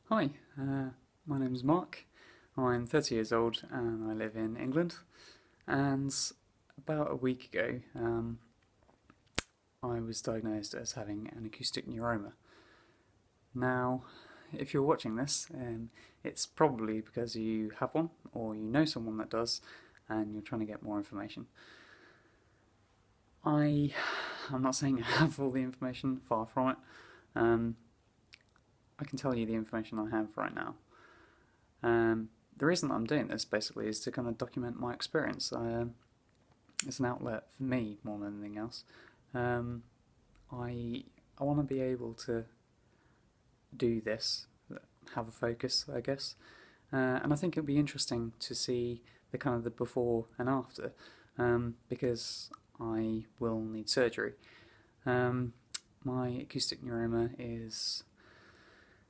Hi, my name is Mark. I'm 30 years old and I live in England. And about a week ago, I was diagnosed as having an acoustic neuroma. Now, if you're watching this, it's probably because you have one or you know someone that does and you're trying to get more information. I'm not saying I have all the information, far from it. I can tell you the information I have right now. The reason that I'm doing this basically is to kind of document my experience. It's an outlet for me more than anything else. I want to be able to do this, have a focus, I guess, and I think it'll be interesting to see the kind of the before and after, because I will need surgery. My acoustic neuroma is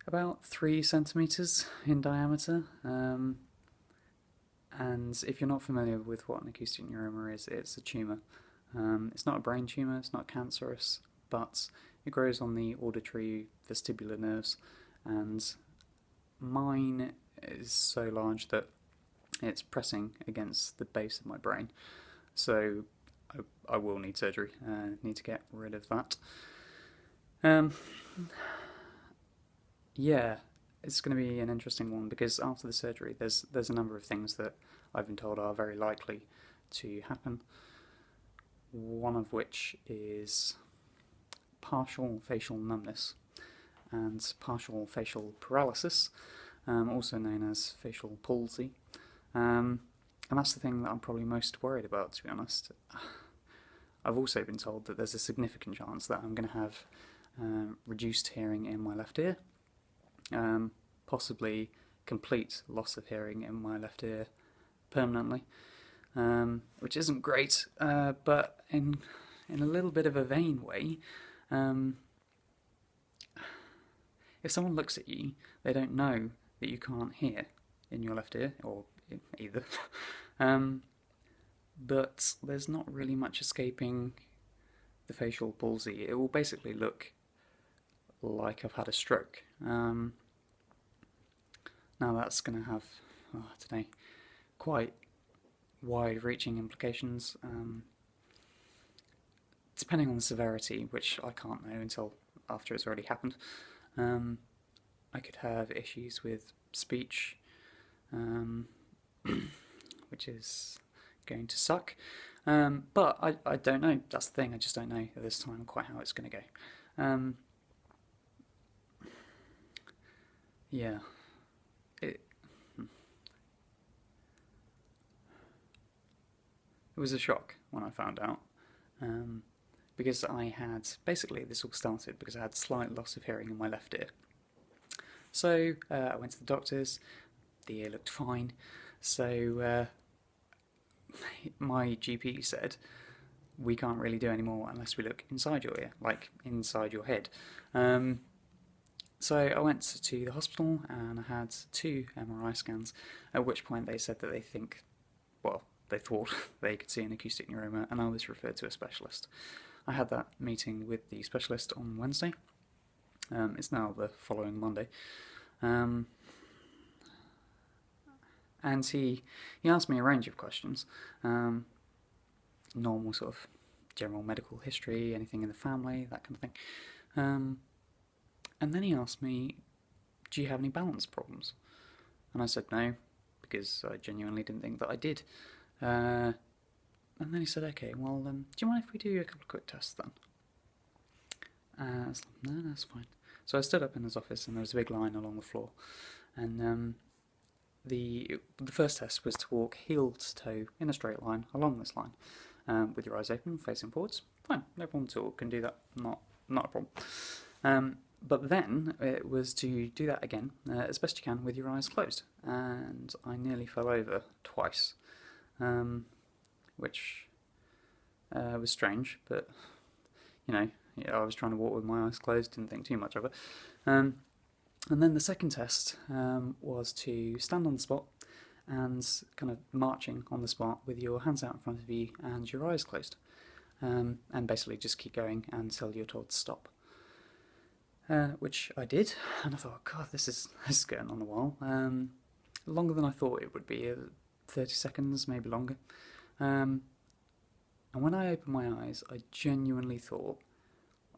about 3 centimeters in diameter, and if you're not familiar with what an acoustic neuroma is, it's a tumour. It's not a brain tumour, it's not cancerous, but it grows on the auditory vestibular nerves, and mine is so large that it's pressing against the base of my brain. So I will need surgery, need to get rid of that. Yeah, it's going to be an interesting one because after the surgery, there's a number of things that I've been told are very likely to happen. One of which is partial facial numbness and partial facial paralysis, also known as facial palsy. And that's the thing that I'm probably most worried about, to be honest. I've also been told that there's a significant chance that I'm going to have reduced hearing in my left ear. Possibly complete loss of hearing in my left ear permanently, which isn't great, but in a little bit of a vain way, if someone looks at you, they don't know that you can't hear in your left ear, or either, but there's not really much escaping the facial palsy. It will basically look like I've had a stroke. Now that's going to have, I don't know, quite wide-reaching implications, depending on the severity, which I can't know until after it's already happened. I could have issues with speech, which is going to suck, but I don't know. That's the thing, I just don't know at this time quite how it's going to go. Yeah. It was a shock when I found out, because I had, basically this all started because I had slight loss of hearing in my left ear. So I went to the doctors, the ear looked fine, so my GP said, we can't really do any more unless we look inside your ear, like inside your head. So I went to the hospital and I had 2 MRI scans, at which point they said that they thought they could see an acoustic neuroma, and I was referred to a specialist. I had that meeting with the specialist on Wednesday. It's now the following Monday. And he asked me a range of questions. Normal sort of general medical history, anything in the family, that kind of thing. And then he asked me, do you have any balance problems? And I said no, because I genuinely didn't think that I did. And then he said, okay, well, do you mind if we do a couple of quick tests then? I was like, no, that's fine. So I stood up in his office and there was a big line along the floor. And the first test was to walk heel to toe in a straight line along this line, with your eyes open, facing forwards. Fine, no problem at all, can do that, not a problem. But then it was to do that again, as best you can, with your eyes closed. And I nearly fell over twice, which was strange, but, I was trying to walk with my eyes closed, didn't think too much of it. And then the second test was to stand on the spot and kind of marching on the spot with your hands out in front of you and your eyes closed. And basically just keep going until you're told to stop. which I did, and I thought, God, this is going on a while. Longer than I thought it would be, 30 seconds, maybe longer. And when I opened my eyes, I genuinely thought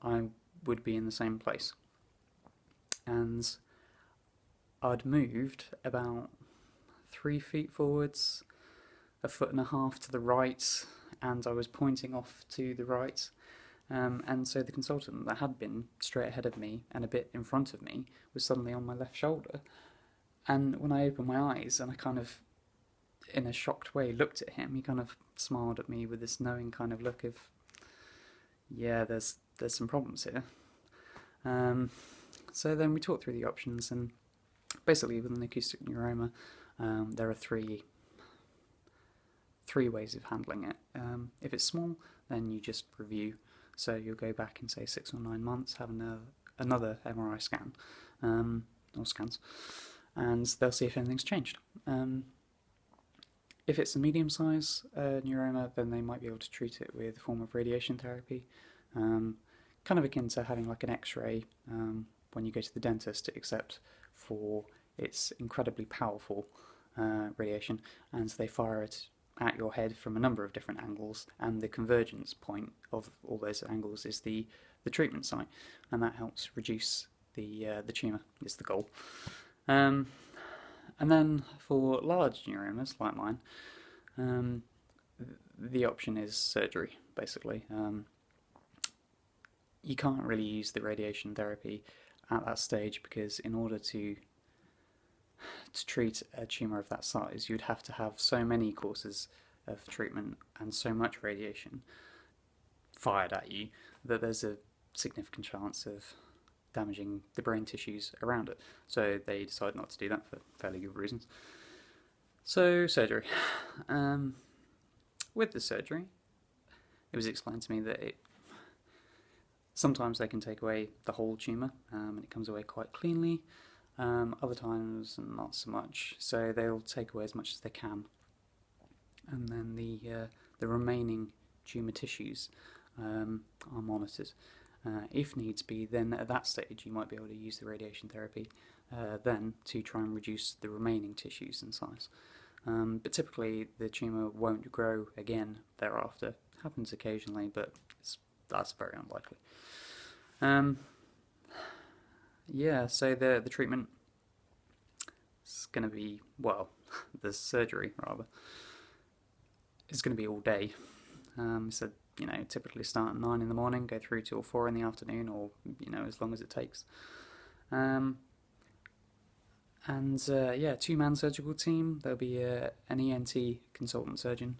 I would be in the same place. And I'd moved about 3 feet forwards, 1.5 feet to the right, and I was pointing off to the right. And so the consultant that had been straight ahead of me and a bit in front of me was suddenly on my left shoulder. And when I opened my eyes and I kind of, in a shocked way, looked at him, he kind of smiled at me with this knowing kind of look of, yeah, there's some problems here. So then we talked through the options, and basically with an acoustic neuroma, there are three ways of handling it. If it's small, then you just review. So you'll go back in, say, 6 or 9 months, have another MRI scan, or scans, and they'll see if anything's changed. If it's a medium-size neuroma, then they might be able to treat it with a form of radiation therapy, kind of akin to having like an X-ray when you go to the dentist, except for it's incredibly powerful radiation, and they fire it at your head from a number of different angles, and the convergence point of all those angles is the treatment site, and that helps reduce the tumour, is the goal. And then for large neuromas like mine, the option is surgery, basically. You can't really use the radiation therapy at that stage, because in order to treat a tumour of that size, you'd have to have so many courses of treatment and so much radiation fired at you that there's a significant chance of damaging the brain tissues around it. So they decide not to do that for fairly good reasons. So surgery. With the surgery, it was explained to me that sometimes they can take away the whole tumour, and it comes away quite cleanly. Other times not so much, so they'll take away as much as they can, and then the remaining tumour tissues are monitored. If needs be, then at that stage you might be able to use the radiation therapy then to try and reduce the remaining tissues in size. But typically the tumour won't grow again thereafter. Happens occasionally, but that's very unlikely. Yeah, so the treatment is going to be, well, the surgery rather, is going to be all day. So, typically start at 9 in the morning, go through till 4 in the afternoon, or, as long as it takes. Yeah, 2-man surgical team. There'll be an ENT consultant surgeon,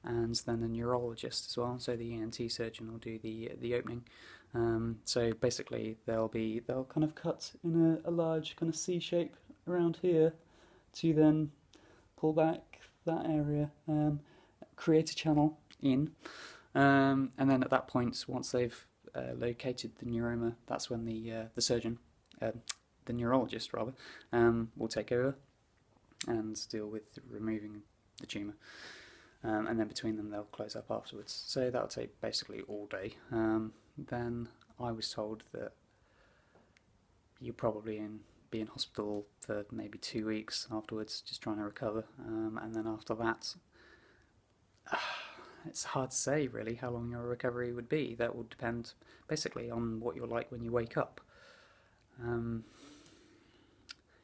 and then a neurologist as well. So the ENT surgeon will do the opening. So basically they'll kind of cut in a large kind of C shape around here to then pull back that area, create a channel in, and then at that point, once they've located the neuroma, that's when the surgeon, the neurologist rather, will take over and deal with removing the tumour. And then between them they'll close up afterwards. So that'll take basically all day. Then I was told that you'll probably be in hospital for maybe 2 weeks afterwards, just trying to recover. And then after that, it's hard to say really how long your recovery would be. That will depend basically on what you're like when you wake up.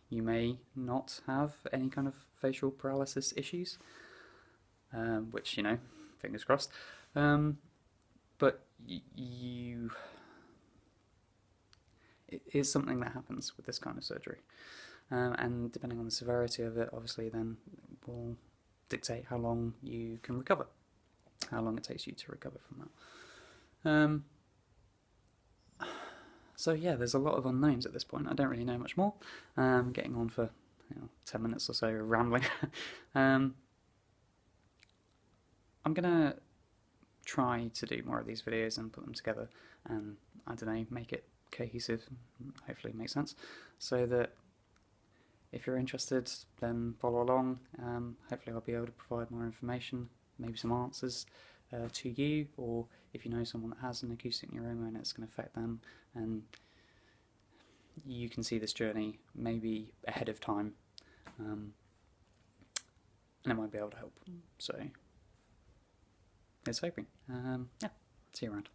You may not have any kind of facial paralysis issues, which, fingers crossed. But it is something that happens with this kind of surgery. And depending on the severity of it, obviously then will dictate how long you can recover, how long it takes you to recover from that. So yeah, there's a lot of unknowns at this point. I don't really know much more. Getting on for 10 minutes or so of rambling. I'm going to try to do more of these videos and put them together and, I don't know, make it cohesive, hopefully make sense, so that if you're interested, then follow along. Hopefully I'll be able to provide more information, maybe some answers to you, or if you know someone that has an acoustic neuroma and it's going to affect them, and you can see this journey maybe ahead of time, and it might be able to help. So, here's hoping. Yeah, see you around.